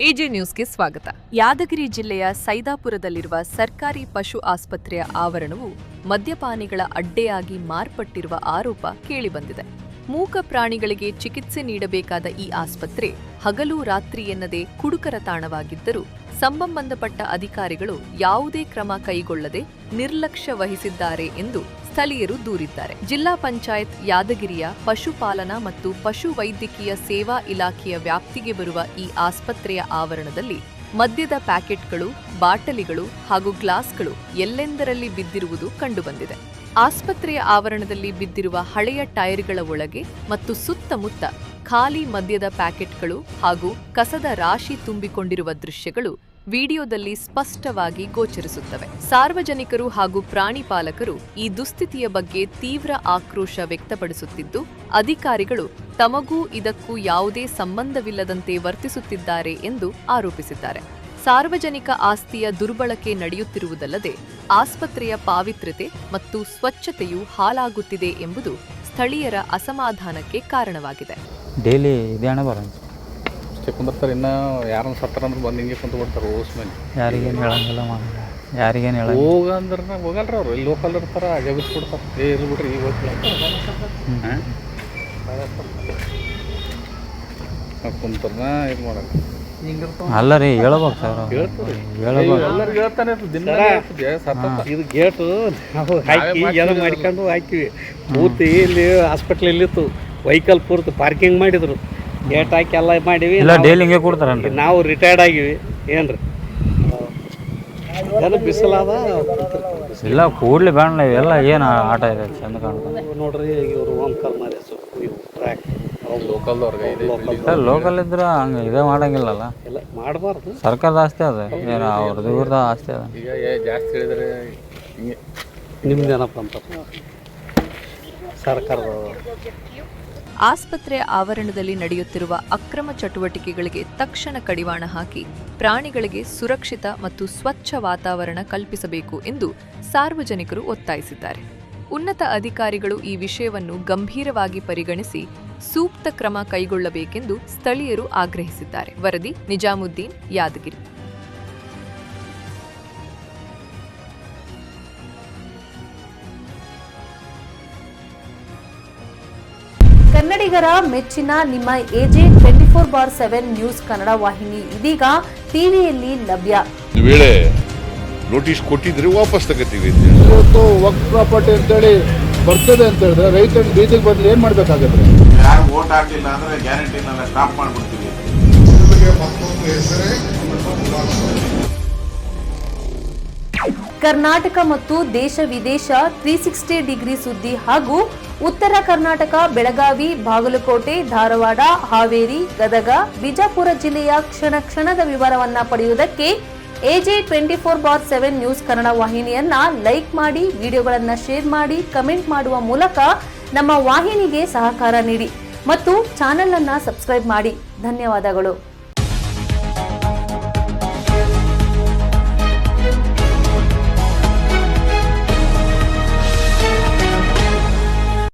AJ ನ್ಯೂಸ್ಗೆ ಸ್ವಾಗತ. ಯಾದಗಿರಿ ಜಿಲ್ಲೆಯ ಸೈದಾಪುರದಲ್ಲಿರುವ ಸರ್ಕಾರಿ ಪಶು ಆಸ್ಪತ್ರೆಯ ಆವರಣವು ಮದ್ಯಪಾನಿಗಳ ಅಡ್ಡೆಯಾಗಿ ಮಾರ್ಪಟ್ಟಿರುವ ಆರೋಪ ಕೇಳಿಬಂದಿದೆ. ಮೂಕ ಪ್ರಾಣಿಗಳಿಗೆ ಚಿಕಿತ್ಸೆ ನೀಡಬೇಕಾದ ಈ ಆಸ್ಪತ್ರೆ ಹಗಲು ರಾತ್ರಿ ಎನ್ನದೇ ಕುಡುಕರ ತಾಣವಾಗಿದ್ದರೂ ಸಂಬಂಧಪಟ್ಟ ಅಧಿಕಾರಿಗಳು ಯಾವುದೇ ಕ್ರಮ ಕೈಗೊಳ್ಳದೆ ನಿರ್ಲಕ್ಷ್ಯ ವಹಿಸಿದ್ದಾರೆ ಎಂದು ಸ್ಥಳೀಯರು ದೂರಿದ್ದಾರೆ. ಜಿಲ್ಲಾ ಪಂಚಾಯತ್ ಯಾದಗಿರಿಯ ಪಶುಪಾಲನಾ ಮತ್ತು ಪಶು ವೈದ್ಯಕೀಯ ಸೇವಾ ಇಲಾಖೆಯ ವ್ಯಾಪ್ತಿಗೆ ಬರುವ ಈ ಆಸ್ಪತ್ರೆಯ ಆವರಣದಲ್ಲಿ ಮದ್ಯದ ಪ್ಯಾಕೆಟ್ಗಳು, ಬಾಟಲಿಗಳು ಹಾಗೂ ಗ್ಲಾಸ್ಗಳು ಎಲ್ಲೆಂದರಲ್ಲಿ ಬಿದ್ದಿರುವುದು ಕಂಡುಬಂದಿದೆ. ಆಸ್ಪತ್ರೆಯ ಆವರಣದಲ್ಲಿ ಬಿದ್ದಿರುವ ಹಳೆಯ ಟೈರ್ಗಳ ಒಳಗೆ ಮತ್ತು ಸುತ್ತಮುತ್ತ ಖಾಲಿ ಮದ್ಯದ ಪ್ಯಾಕೆಟ್ಗಳು ಹಾಗೂ ಕಸದ ರಾಶಿ ತುಂಬಿಕೊಂಡಿರುವ ದೃಶ್ಯಗಳು ವಿಡಿಯೋದಲ್ಲಿ ಸ್ಪಷ್ಟವಾಗಿ ಗೋಚರಿಸುತ್ತವೆ. ಸಾರ್ವಜನಿಕರು ಹಾಗೂ ಪ್ರಾಣಿ ಪಾಲಕರು ಈ ದುಸ್ಥಿತಿಯ ಬಗ್ಗೆ ತೀವ್ರ ಆಕ್ರೋಶ ವ್ಯಕ್ತಪಡಿಸುತ್ತಿದ್ದು, ಅಧಿಕಾರಿಗಳು ತಮಗೂ ಇದಕ್ಕೂ ಯಾವುದೇ ಸಂಬಂಧವಿಲ್ಲದಂತೆ ವರ್ತಿಸುತ್ತಿದ್ದಾರೆ ಎಂದು ಆರೋಪಿಸಿದ್ದಾರೆ. ಸಾರ್ವಜನಿಕ ಆಸ್ತಿಯ ದುರ್ಬಳಕೆ ನಡೆಯುತ್ತಿರುವುದಲ್ಲದೆ ಆಸ್ಪತ್ರೆಯ ಪಾವಿತ್ರ್ಯತೆ ಮತ್ತು ಸ್ವಚ್ಛತೆಯು ಹಾಳಾಗುತ್ತಿದೆ ಎಂಬುದು ಸ್ಥಳೀಯರ ಅಸಮಾಧಾನಕ್ಕೆ ಕಾರಣವಾಗಿದೆ. ಡೈಲಿ ಇದೇನ ಬರೋದು ಕುಂದಿರ್ತಾರೆ, ಇನ್ನು ಯಾರನ್ನ ಸತ್ತಾರ ಅಂದ್ರೆ ಬಂದು ಹಿಂಗೆ ಕುಂತು ಬಿಡ್ತಾರೆ. ಓಸ್ ಮೇಲೆ ಯಾರಿಗೇನು ಹೇಳಂಗಿಲ್ಲ, ಯಾರಿಗೇನು ಹೇಳ ಹೋಗ ಅಂದ್ರೆ ಹೋಗಲ್ರಿ ಅವ್ರು. ಇಲ್ಲಿ ಲೋಕಲ್ ಇರ್ತಾರೆ, ಅಜ ಬಿಟ್ಬಿಡ್ತಾರೆ. ಇರ್ಲಿ ಬಿಡ್ರಿ, ಈಗ ಹೋಗ್ತಿಲ್ಲ ಕುಂತಾರ ಇದು ಮಾಡಲ್ಲ. ಅಲ್ಲ ರೀ, ಹೇಳ್ಬೇಕು ಸರ್, ಎಲ್ಲರಿಗೂ ಹೇಳ್ತಾನೆ ಇದು ಗೇಟು ನಾವು ಹಾಕಿ ಎಲ್ಲ ಮಾಡ್ಕೊಂಡು ಹಾಕಿವಿ. ಪೂರ್ತಿ ಇಲ್ಲಿ ಹಾಸ್ಪಿಟ್ಲ್ ಇಲ್ಲಿತ್ತು, ವೆಹಿಕಲ್ ಪೂರ್ತಿ ಪಾರ್ಕಿಂಗ್ ಮಾಡಿದ್ರು, ಗೇಟ್ ಹಾಕಿ ಎಲ್ಲ ಮಾಡಿವಿ. ಇಲ್ಲ ಡೈಲಿ ಹಿಂಗೆ ಕೊಡ್ತಾರನ್ರಿ. ನಾವು ರಿಟೈರ್ಡ್ ಆಗಿವಿ ಏನ್ರಿ, ಏನು ಬಿಸಿಲಾದ ಇಲ್ಲ ಕೂಡ್ಲಿ ಬೇಡ. ಇವೆಲ್ಲ ಏನು ಆಟ ಇದೆ ಚಂದ ಕಾಣ್ತದೆ ನೋಡ್ರಿ. ಇವರು ಓಂಕಾರ ಮಾರಿ ಲೋಕಲ್ ಇದ್ರೆ ಹಂಗೆ ಇದೇ ಮಾಡಂಗಿಲ್ಲಲ್ಲ. ಎಲ್ಲ ಮಾಡಬಾರ್ದು. ಸರ್ಕಾರದ ಆಸ್ತಿ ಅದ, ಏನು ಅವ್ರದ್ದು ಇವ್ರದ ಆಸ್ತಿ ಅದ. ಈಗ ಜಾಸ್ತಿ ಹೇಳಿದ್ರೆ ಹಿಂಗೆ ನಿಮ್ದೇನಪ್ಪ ಅಂತ ಸರ್ಕಾರದ. ಆಸ್ಪತ್ರೆಯ ಆವರಣದಲ್ಲಿ ನಡೆಯುತ್ತಿರುವ ಅಕ್ರಮ ಚಟುವಟಿಕೆಗಳಿಗೆ ತಕ್ಷಣ ಕಡಿವಾಣ ಹಾಕಿ ಪ್ರಾಣಿಗಳಿಗೆ ಸುರಕ್ಷಿತ ಮತ್ತು ಸ್ವಚ್ಛ ವಾತಾವರಣ ಕಲ್ಪಿಸಬೇಕು ಎಂದು ಸಾರ್ವಜನಿಕರು ಒತ್ತಾಯಿಸಿದ್ದಾರೆ. ಉನ್ನತ ಅಧಿಕಾರಿಗಳು ಈ ವಿಷಯವನ್ನು ಗಂಭೀರವಾಗಿ ಪರಿಗಣಿಸಿ ಸೂಕ್ತ ಕ್ರಮ ಕೈಗೊಳ್ಳಬೇಕೆಂದು ಸ್ಥಳೀಯರು ಆಗ್ರಹಿಸಿದ್ದಾರೆ. ವರದಿ ನಿಜಾಮುದ್ದೀನ್, ಯಾದಗಿರಿ. ಕನ್ನಡಿಗರ ಮೆಚ್ಚಿನ ನಿಮ್ಮ ಎಜೆ 24/7 ನ್ಯೂಸ್ ಕನ್ನಡ ವಾಹಿನಿ ಇದೀಗ ಟಿವಿಯಲ್ಲಿ ಲಭ್ಯ. ವೇಳೆ ನೋಟಿಸ್ ಕೊಟ್ಟಿದ್ರೆ ವಾಪಸ್ ತಗೋತೀವಿ. ಇವತ್ತು ವಕ್ಫ್ ಪ್ರಾಪರ್ಟಿ ಅಂತೇಳಿ ಬರ್ತದೆ ಅಂತ ಹೇಳಿದ್ರೆ ರೈತರು ಬೀದಿಗೆ ಬದಲು ಏನ್ ಮಾಡ್ಬೇಕಾಗತ್ತೆ? ಯಾರು ವೋಟ್ ಹಾಕಲಿಲ್ಲ ಅಂದ್ರೆ ಗ್ಯಾರಂಟಿನೆಲ್ಲ ಸ್ಟಾಪ್ ಮಾಡ್ಬಿಡ್ತೀವಿ. ಕರ್ನಾಟಕ ಮತ್ತು ದೇಶ ವಿದೇಶ 360 ಡಿಗ್ರಿ ಸುದ್ದಿ ಹಾಗೂ ಉತ್ತರ ಕರ್ನಾಟಕ, ಬೆಳಗಾವಿ, ಬಾಗಲಕೋಟೆ, ಧಾರವಾಡ, ಹಾವೇರಿ, ಗದಗ, ಬಿಜಾಪುರ ಜಿಲ್ಲೆಯ ಕ್ಷಣ ಕ್ಷಣದ ವಿವರವನ್ನ ಪಡೆಯುವುದಕ್ಕೆ ಎಜೆ 24/7 ನ್ಯೂಸ್ ಕನ್ನಡ ವಾಹಿನಿಯನ್ನ ಲೈಕ್ ಮಾಡಿ, ವಿಡಿಯೋಗಳನ್ನ ಶೇರ್ ಮಾಡಿ, ಕಮೆಂಟ್ ಮಾಡುವ ಮೂಲಕ ನಮ್ಮ ವಾಹಿನಿಗೆ ಸಹಕಾರ ನೀಡಿ ಮತ್ತು ಚಾನೆಲ್ ಅನ್ನ ಸಬ್ಸ್ಕ್ರೈಬ್ ಮಾಡಿ. ಧನ್ಯವಾದಗಳು.